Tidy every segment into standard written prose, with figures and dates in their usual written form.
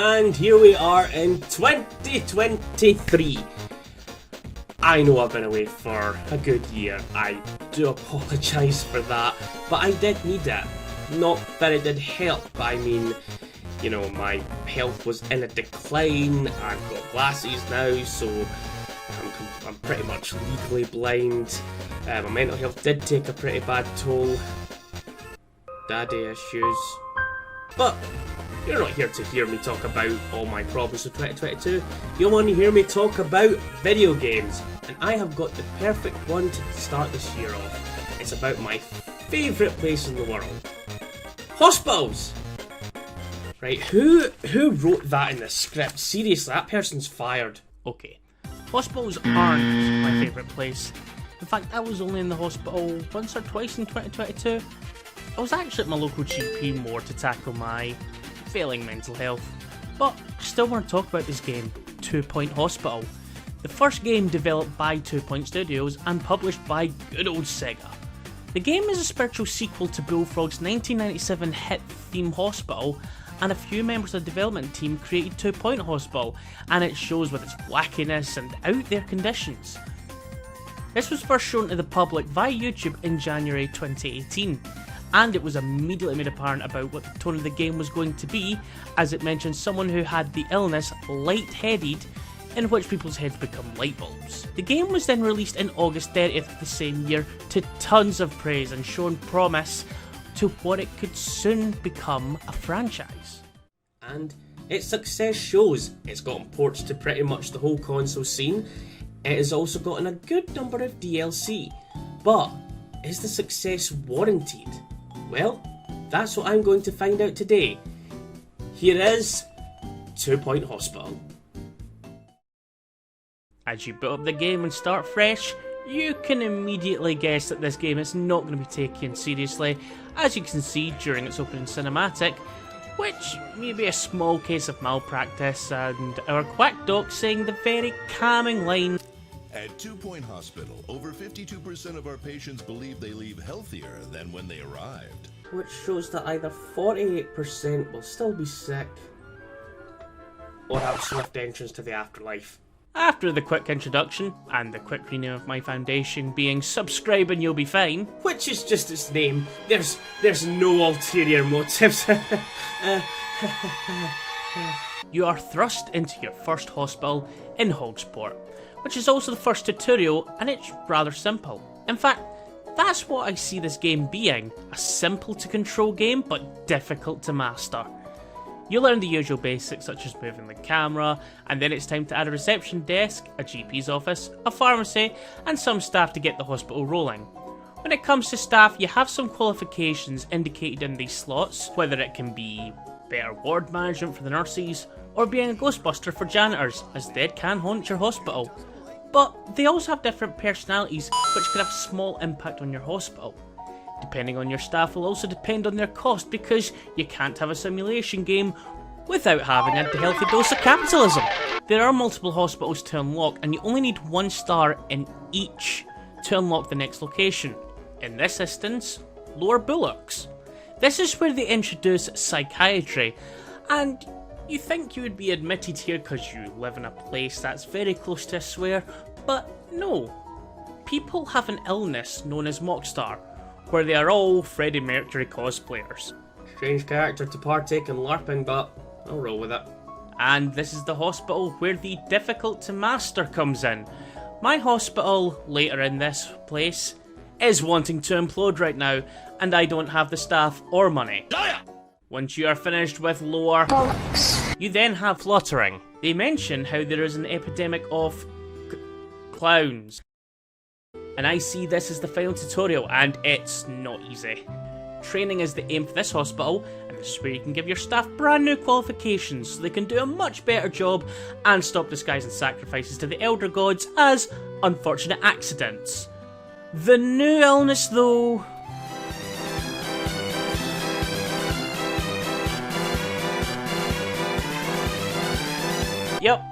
And here we are in 2023. I know I've been away for a good year, I do apologise for that, but I did need it. Not that it did help, I mean, you know, my health was in a decline, I've got glasses now, so I'm pretty much legally blind. My mental health did take a pretty bad toll. Daddy issues. But you're not here to hear me talk about all my problems of 2022. You'll want to hear me talk about video games. And I have got the perfect one to start this year off. It's about my favourite place in the world. Hospitals! Right, who wrote that in the script? Seriously, that person's fired. Okay. Hospitals aren't my favourite place. In fact, I was only in the hospital once or twice in 2022. I was actually at my local GP more to tackle my failing mental health. But I still want to talk about this game, 2 Point Hospital. The first game developed by 2 Point Studios and published by good old Sega. The game is a spiritual sequel to Bullfrog's 1997 hit Theme Hospital, and a few members of the development team created 2 Point Hospital, and it shows with its wackiness and out there conditions. This was first shown to the public via YouTube in January 2018, and it was immediately made apparent about what the tone of the game was going to be, as it mentioned someone who had the illness light-headed, in which people's heads become light bulbs. The game was then released in August 30th of the same year to tons of praise and shown promise to what it could soon become a franchise. And its success shows. It's gotten ports to pretty much the whole console scene. It has also gotten a good number of DLC. But is the success warranted? Well, that's what I'm going to find out today. Here is 2 Point Hospital. As you boot up the game and start fresh, you can immediately guess that this game is not going to be taken seriously, as you can see during its opening cinematic, which may be a small case of malpractice, and our quack doc saying the very calming line, "At 2 Point Hospital, over 52% of our patients believe they leave healthier than when they arrived." Which shows that either 48% will still be sick, or have swift entrance to the afterlife. After the quick introduction, and the quick rename of my foundation being Subscribe and You'll Be Fine, which is just its name, there's no ulterior motives. You are thrust into your first hospital in Hogsport, which is also the first tutorial, and it's rather simple. In fact, that's what I see this game being, a simple to control game, but difficult to master. You learn the usual basics such as moving the camera, and then it's time to add a reception desk, a GP's office, a pharmacy, and some staff to get the hospital rolling. When it comes to staff, you have some qualifications indicated in these slots, whether it can be better ward management for the nurses, or being a ghostbuster for janitors, as dead can haunt your hospital. But they also have different personalities which can have a small impact on your hospital. Depending on your staff will also depend on their cost, because you can't have a simulation game without having a healthy dose of capitalism. There are multiple hospitals to unlock, and you only need 1 star in each to unlock the next location. In this instance, Lower Bullocks. This is where they introduce psychiatry, and you think you would be admitted here because you live in a place that's very close to a swear, but no. People have an illness known as Mockstar, where they are all Freddie Mercury cosplayers. Strange character to partake in LARPing, but I'll roll with it. And this is the hospital where the difficult to master comes in. My hospital, later in this place, is wanting to implode right now, and I don't have the staff or money. Once you are finished with lower you then have fluttering. They mention how there is an epidemic of clowns. And I see this as the final tutorial, and it's not easy. Training is the aim for this hospital, and this is where you can give your staff brand new qualifications so they can do a much better job and stop disguising sacrifices to the elder gods as unfortunate accidents. The new illness though... Yep.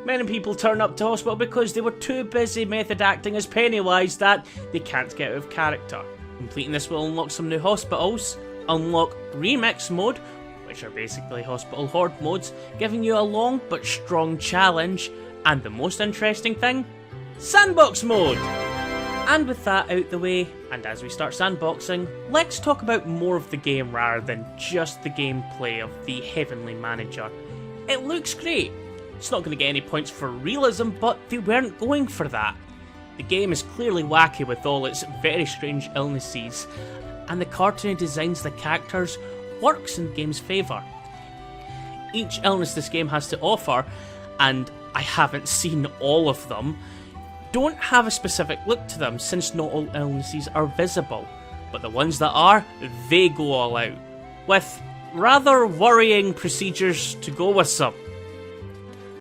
Many people turn up to hospital because they were too busy method acting as Pennywise that they can't get out of character. Completing this will unlock some new hospitals, unlock remix mode, which are basically hospital horde modes, giving you a long but strong challenge, and the most interesting thing, sandbox mode! And with that out the way, and as we start sandboxing, let's talk about more of the game rather than just the gameplay of the Heavenly Manager. It looks great. It's not going to get any points for realism, but they weren't going for that. The game is clearly wacky with all its very strange illnesses, and the cartoony designs of the characters works in the game's favour. Each illness this game has to offer, and I haven't seen all of them, don't have a specific look to them since not all illnesses are visible, but the ones that are, they go all out, with rather worrying procedures to go with some.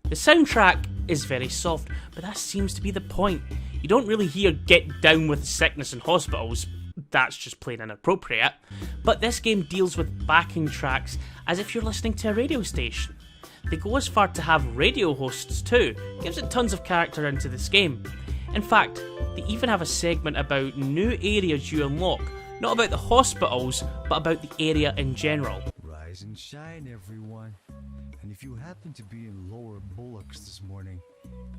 The soundtrack is very soft, but that seems to be the point. You don't really hear "get down with sickness in hospitals," that's just plain inappropriate, but this game deals with backing tracks as if you're listening to a radio station. They go as far to have radio hosts too, gives it tons of character into this game. In fact, they even have a segment about new areas you unlock, not about the hospitals, but about the area in general. Rise and shine, everyone. And if you happen to be in Lower Bullocks this morning,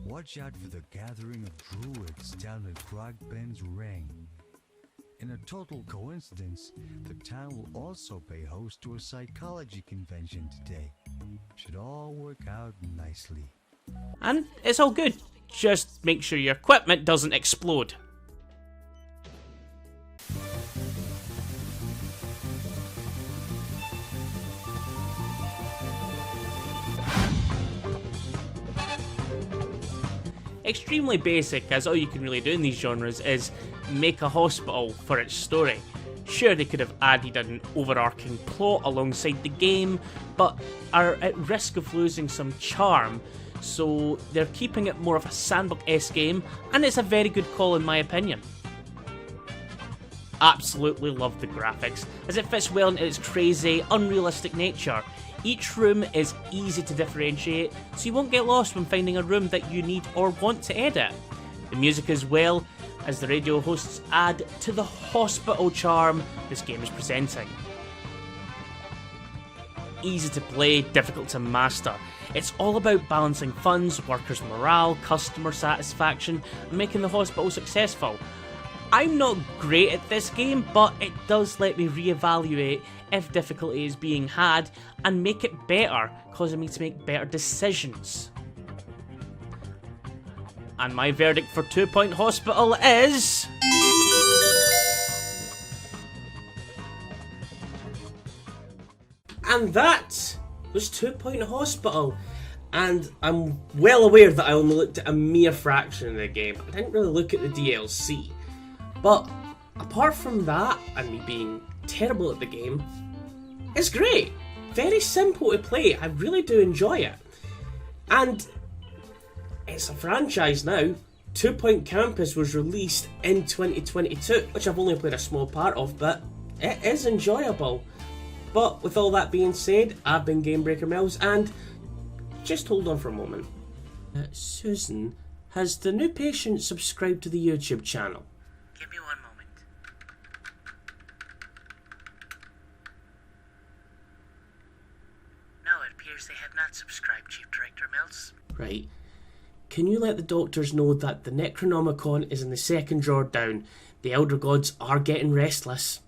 watch out for the gathering of druids down at Grog Ben's Ring. In a total coincidence, the town will also pay host to a psychology convention today. Should all work out nicely. And it's all good. Just make sure your equipment doesn't explode. Extremely basic, as all you can really do in these genres is make a hospital for its story. Sure, they could have added an overarching plot alongside the game, but are at risk of losing some charm, so they're keeping it more of a sandbox-esque game, and it's a very good call in my opinion. Absolutely love the graphics, as it fits well into its crazy, unrealistic nature. Each room is easy to differentiate, so you won't get lost when finding a room that you need or want to edit. The music as well, as the radio hosts add to the hospital charm this game is presenting. Easy to play, difficult to master. It's all about balancing funds, workers' morale, customer satisfaction, and making the hospital successful. I'm not great at this game, but it does let me reevaluate if difficulty is being had and make it better, causing me to make better decisions. And my verdict for 2 Point Hospital is... And that was 2 Point Hospital. And I'm well aware that I only looked at a mere fraction of the game. I didn't really look at the DLC. But apart from that, and me being terrible at the game, it's great. Very simple to play. I really do enjoy it. And it's a franchise now. 2 Point Campus was released in 2022, which I've only played a small part of, but it is enjoyable. But with all that being said, I've been Gamebreaker Mills, and just hold on for a moment. Susan, has the new patient subscribed to the YouTube channel? Give me one moment. No, it appears they have not subscribed, Chief Director Mills. Right. Can you let the doctors know that the Necronomicon is in the second drawer down? The Elder Gods are getting restless.